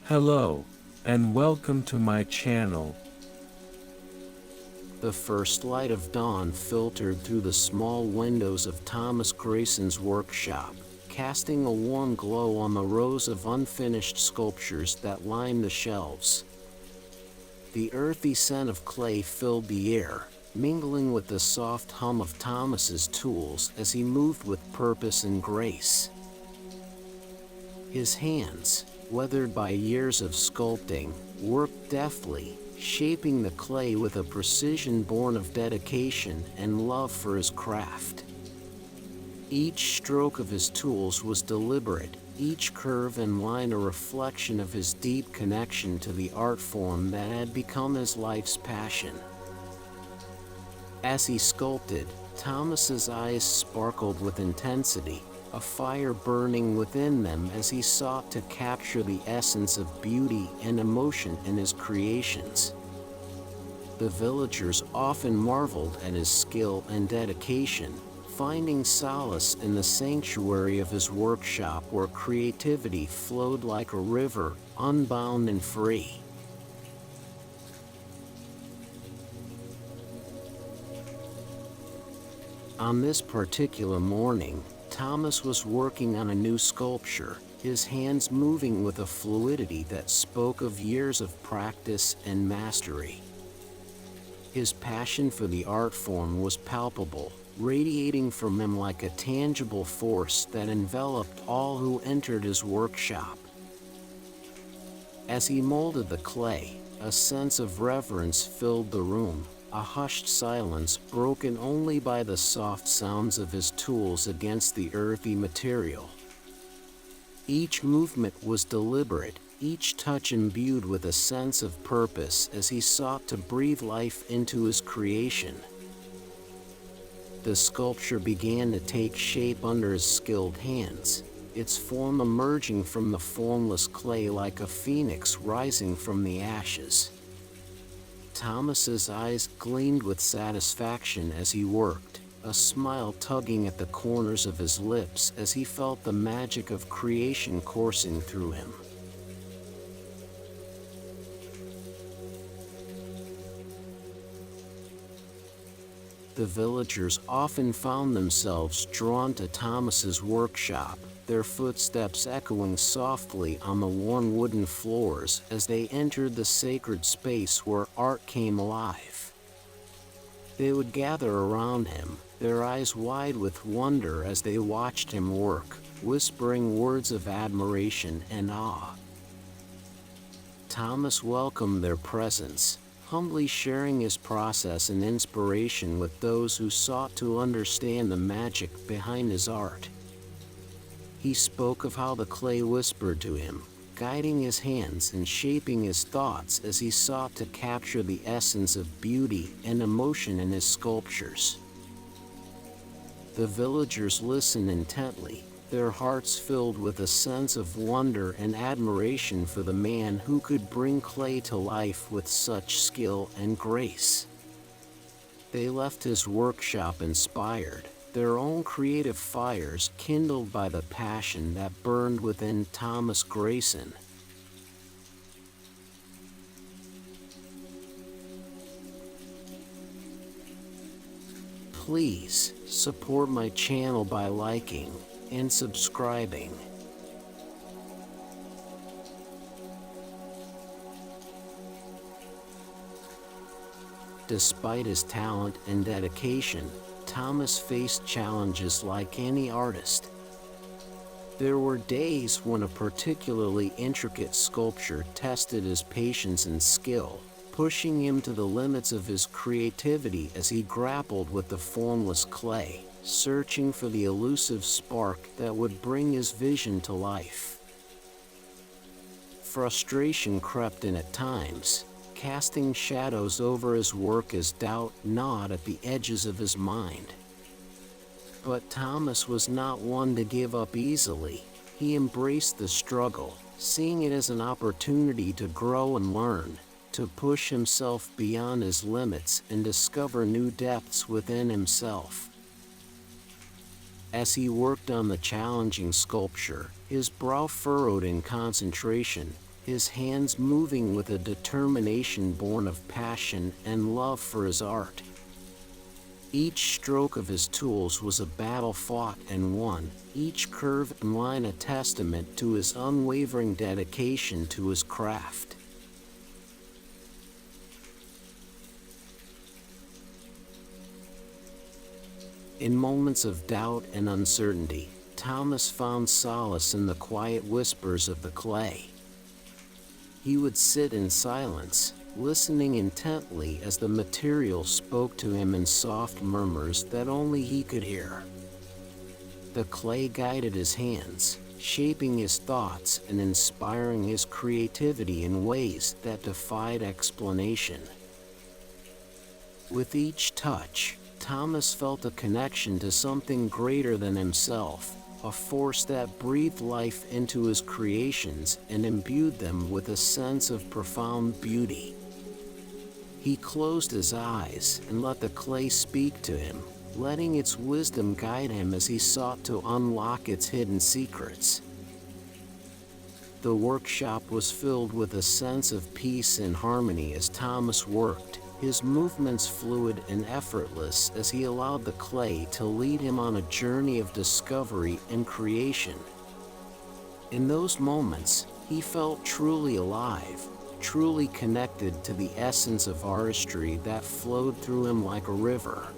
Hello, and welcome to my channel. The first light of dawn filtered through the small windows of Thomas Grayson's workshop, casting a warm glow on the rows of unfinished sculptures that lined the shelves. The earthy scent of clay filled the air, mingling with the soft hum of Thomas's tools as he moved with purpose and grace. His hands, weathered by years of sculpting, worked deftly, shaping the clay with a precision born of dedication and love for his craft. Each stroke of his tools was deliberate, each curve and line a reflection of his deep connection to the art form that had become his life's passion. As he sculpted, Thomas's eyes sparkled with intensity, a fire burning within them as he sought to capture the essence of beauty and emotion in his creations. The villagers often marveled at his skill and dedication, finding solace in the sanctuary of his workshop where creativity flowed like a river, unbound and free. On this particular morning, Thomas was working on a new sculpture, his hands moving with a fluidity that spoke of years of practice and mastery. His passion for the art form was palpable, radiating from him like a tangible force that enveloped all who entered his workshop. As he molded the clay, a sense of reverence filled the room, a hushed silence broken only by the soft sounds of his tools against the earthy material. Each movement was deliberate, each touch imbued with a sense of purpose as he sought to breathe life into his creation. The sculpture began to take shape under his skilled hands, its form emerging from the formless clay like a phoenix rising from the ashes. Thomas's eyes gleamed with satisfaction as he worked, a smile tugging at the corners of his lips as he felt the magic of creation coursing through him. The villagers often found themselves drawn to Thomas's workshop, their footsteps echoing softly on the worn wooden floors as they entered the sacred space where art came alive. They would gather around him, their eyes wide with wonder as they watched him work, whispering words of admiration and awe. Thomas welcomed their presence, humbly sharing his process and inspiration with those who sought to understand the magic behind his art. He spoke of how the clay whispered to him, guiding his hands and shaping his thoughts as he sought to capture the essence of beauty and emotion in his sculptures. The villagers listened intently, their hearts filled with a sense of wonder and admiration for the man who could bring clay to life with such skill and grace. They left his workshop inspired, their own creative fires kindled by the passion that burned within Thomas Grayson. Please support my channel by liking and subscribing. Despite his talent and dedication, Thomas faced challenges like any artist. There were days when a particularly intricate sculpture tested his patience and skill, pushing him to the limits of his creativity as he grappled with the formless clay, searching for the elusive spark that would bring his vision to life. Frustration crept in at times, casting shadows over his work as doubt gnawed at the edges of his mind. But Thomas was not one to give up easily. He embraced the struggle, seeing it as an opportunity to grow and learn, to push himself beyond his limits and discover new depths within himself. As he worked on the challenging sculpture, his brow furrowed in concentration, his hands moving with a determination born of passion and love for his art. Each stroke of his tools was a battle fought and won, each curve and line a testament to his unwavering dedication to his craft. In moments of doubt and uncertainty, Thomas found solace in the quiet whispers of the clay. He would sit in silence, listening intently as the material spoke to him in soft murmurs that only he could hear. The clay guided his hands, shaping his thoughts and inspiring his creativity in ways that defied explanation. With each touch, Thomas felt a connection to something greater than himself, a force that breathed life into his creations and imbued them with a sense of profound beauty. He closed his eyes and let the clay speak to him, letting its wisdom guide him as he sought to unlock its hidden secrets. The workshop was filled with a sense of peace and harmony as Thomas worked, his movements fluid and effortless as he allowed the clay to lead him on a journey of discovery and creation. In those moments, he felt truly alive, truly connected to the essence of artistry that flowed through him like a river.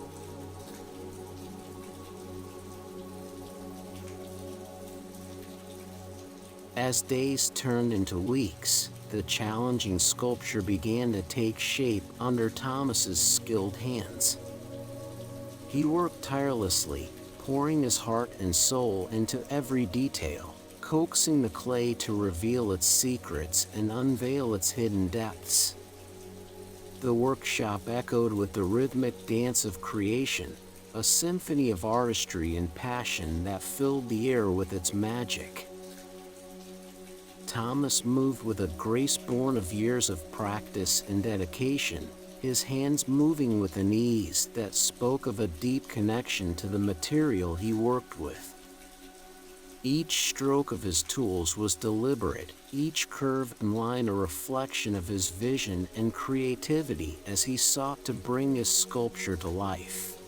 As days turned into weeks, the challenging sculpture began to take shape under Thomas's skilled hands. He worked tirelessly, pouring his heart and soul into every detail, coaxing the clay to reveal its secrets and unveil its hidden depths. The workshop echoed with the rhythmic dance of creation, a symphony of artistry and passion that filled the air with its magic. Thomas moved with a grace born of years of practice and dedication, his hands moving with an ease that spoke of a deep connection to the material he worked with. Each stroke of his tools was deliberate, each curve and line a reflection of his vision and creativity as he sought to bring his sculpture to life.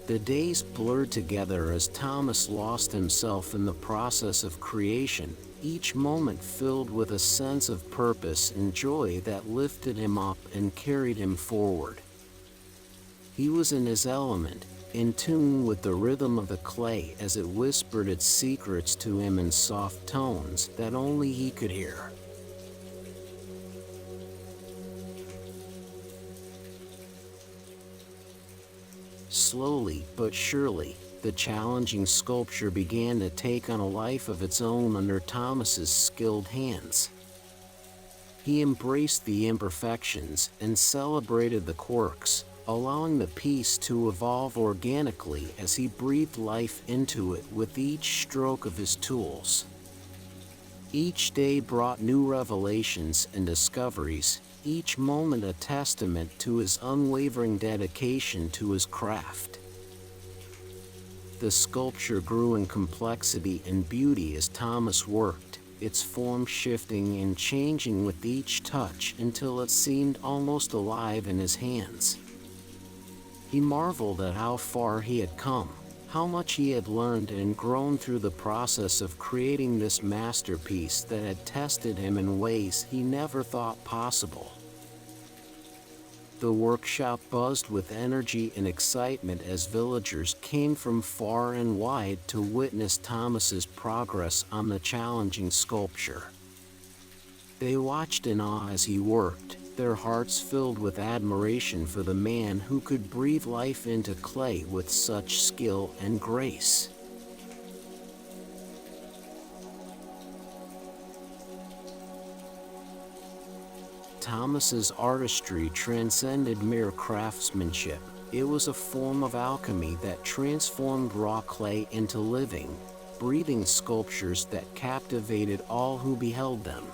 The days blurred together as Thomas lost himself in the process of creation, each moment filled with a sense of purpose and joy that lifted him up and carried him forward. He was in his element, in tune with the rhythm of the clay as it whispered its secrets to him in soft tones that only he could hear. Slowly but surely, the challenging sculpture began to take on a life of its own under Thomas's skilled hands. He embraced the imperfections and celebrated the quirks, allowing the piece to evolve organically as he breathed life into it with each stroke of his tools. Each day brought new revelations and discoveries, each moment a testament to his unwavering dedication to his craft. The sculpture grew in complexity and beauty as Thomas worked, its form shifting and changing with each touch until it seemed almost alive in his hands. He marveled at how far he had come, how much he had learned and grown through the process of creating this masterpiece that had tested him in ways he never thought possible. The workshop buzzed with energy and excitement as villagers came from far and wide to witness Thomas's progress on the challenging sculpture. They watched in awe as he worked, their hearts filled with admiration for the man who could breathe life into clay with such skill and grace. Thomas's artistry transcended mere craftsmanship. It was a form of alchemy that transformed raw clay into living, breathing sculptures that captivated all who beheld them.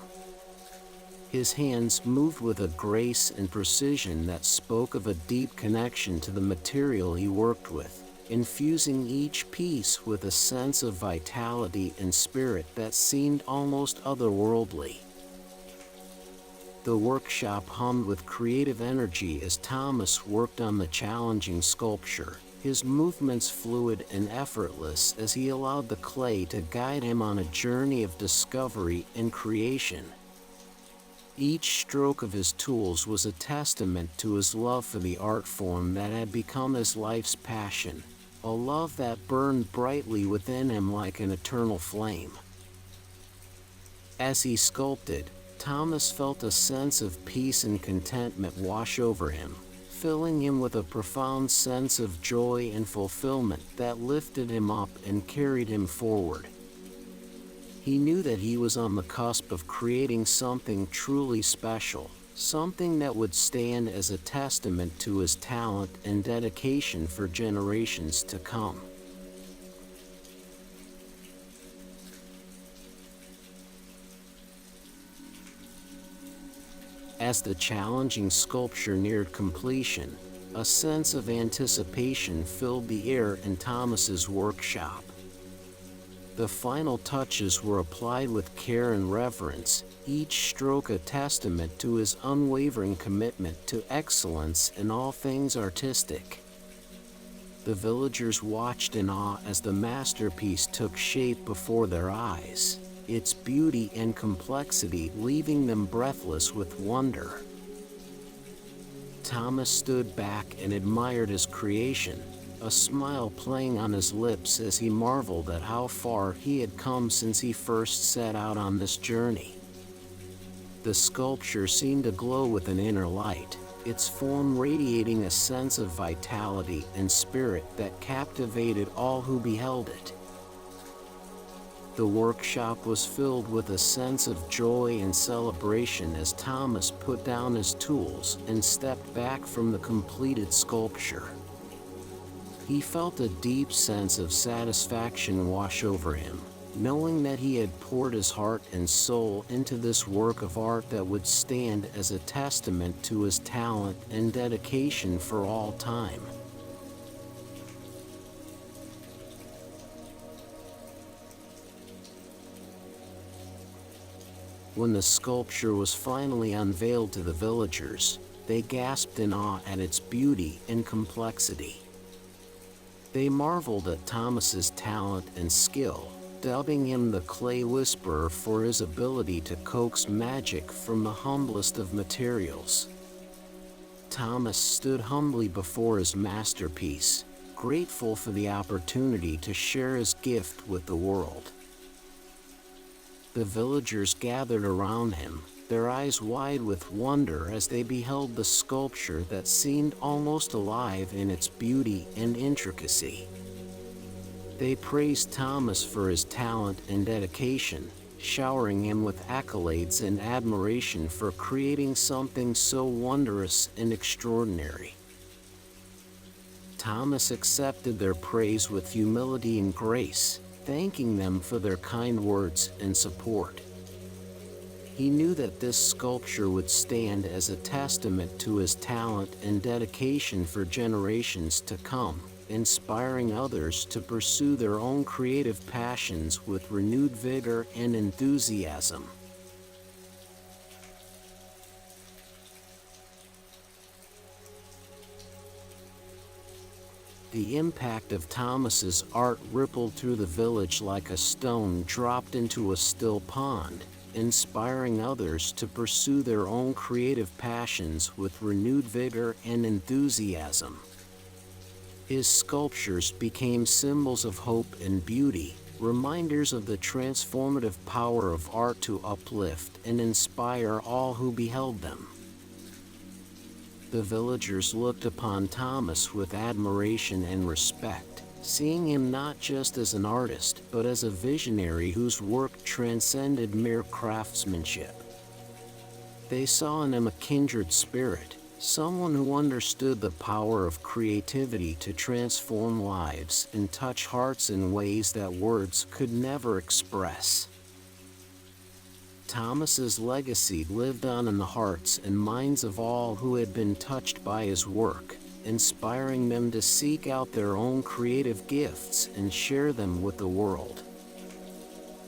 His hands moved with a grace and precision that spoke of a deep connection to the material he worked with, infusing each piece with a sense of vitality and spirit that seemed almost otherworldly. The workshop hummed with creative energy as Thomas worked on the challenging sculpture, his movements fluid and effortless as he allowed the clay to guide him on a journey of discovery and creation. Each stroke of his tools was a testament to his love for the art form that had become his life's passion, a love that burned brightly within him like an eternal flame. As he sculpted, Thomas felt a sense of peace and contentment wash over him, filling him with a profound sense of joy and fulfillment that lifted him up and carried him forward. He knew that he was on the cusp of creating something truly special, something that would stand as a testament to his talent and dedication for generations to come. As the challenging sculpture neared completion, a sense of anticipation filled the air in Thomas's workshop. The final touches were applied with care and reverence, each stroke a testament to his unwavering commitment to excellence in all things artistic. The villagers watched in awe as the masterpiece took shape before their eyes, its beauty and complexity leaving them breathless with wonder. Thomas stood back and admired his creation, a smile playing on his lips as he marveled at how far he had come since he first set out on this journey. The sculpture seemed to glow with an inner light, its form radiating a sense of vitality and spirit that captivated all who beheld it. The workshop was filled with a sense of joy and celebration as Thomas put down his tools and stepped back from the completed sculpture. He felt a deep sense of satisfaction wash over him, knowing that he had poured his heart and soul into this work of art that would stand as a testament to his talent and dedication for all time. When the sculpture was finally unveiled to the villagers, they gasped in awe at its beauty and complexity. They marveled at Thomas's talent and skill, dubbing him the Clay Whisperer for his ability to coax magic from the humblest of materials. Thomas stood humbly before his masterpiece, grateful for the opportunity to share his gift with the world. The villagers gathered around him, their eyes wide with wonder as they beheld the sculpture that seemed almost alive in its beauty and intricacy. They praised Thomas for his talent and dedication, showering him with accolades and admiration for creating something so wondrous and extraordinary. Thomas accepted their praise with humility and grace, thanking them for their kind words and support. He knew that this sculpture would stand as a testament to his talent and dedication for generations to come, inspiring others to pursue their own creative passions with renewed vigor and enthusiasm. The impact of Thomas's art rippled through the village like a stone dropped into a still pond, inspiring others to pursue their own creative passions with renewed vigor and enthusiasm. His sculptures became symbols of hope and beauty, reminders of the transformative power of art to uplift and inspire all who beheld them. The villagers looked upon Thomas with admiration and respect, seeing him not just as an artist but as a visionary whose work transcended mere craftsmanship. They saw in him a kindred spirit, someone who understood the power of creativity to transform lives and touch hearts in ways that words could never express. Thomas's legacy lived on in the hearts and minds of all who had been touched by his work, inspiring them to seek out their own creative gifts and share them with the world.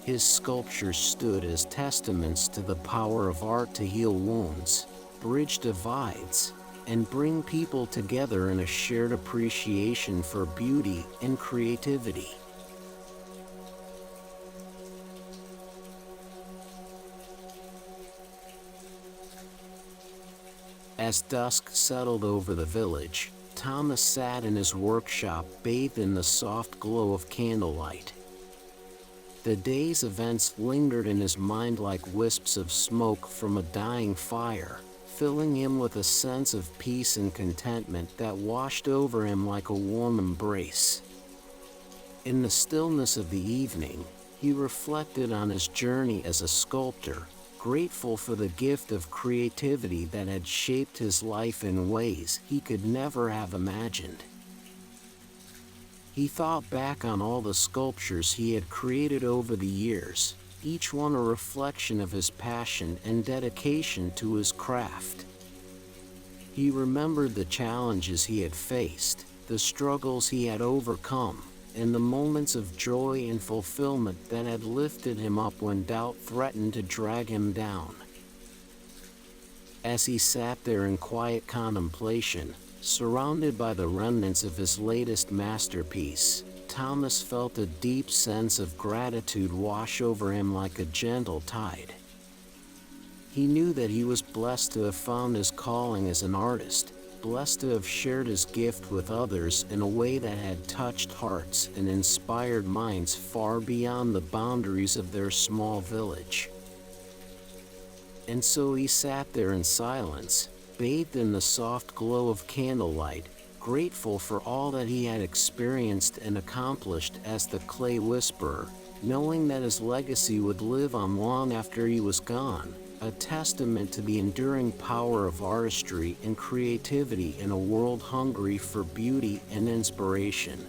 His sculptures stood as testaments to the power of art to heal wounds, bridge divides, and bring people together in a shared appreciation for beauty and creativity. As dusk settled over the village, Thomas sat in his workshop bathed in the soft glow of candlelight. The day's events lingered in his mind like wisps of smoke from a dying fire, filling him with a sense of peace and contentment that washed over him like a warm embrace. In the stillness of the evening, he reflected on his journey as a sculptor, grateful for the gift of creativity that had shaped his life in ways he could never have imagined. He thought back on all the sculptures he had created over the years, each one a reflection of his passion and dedication to his craft. He remembered the challenges he had faced, the struggles he had overcome, and the moments of joy and fulfillment that had lifted him up when doubt threatened to drag him down. As he sat there in quiet contemplation, surrounded by the remnants of his latest masterpiece, Thomas felt a deep sense of gratitude wash over him like a gentle tide. He knew that he was blessed to have found his calling as an artist, blessed to have shared his gift with others in a way that had touched hearts and inspired minds far beyond the boundaries of their small village. And so he sat there in silence, bathed in the soft glow of candlelight, grateful for all that he had experienced and accomplished as the clay whisperer, knowing that his legacy would live on long after he was gone, a testament to the enduring power of artistry and creativity in a world hungry for beauty and inspiration.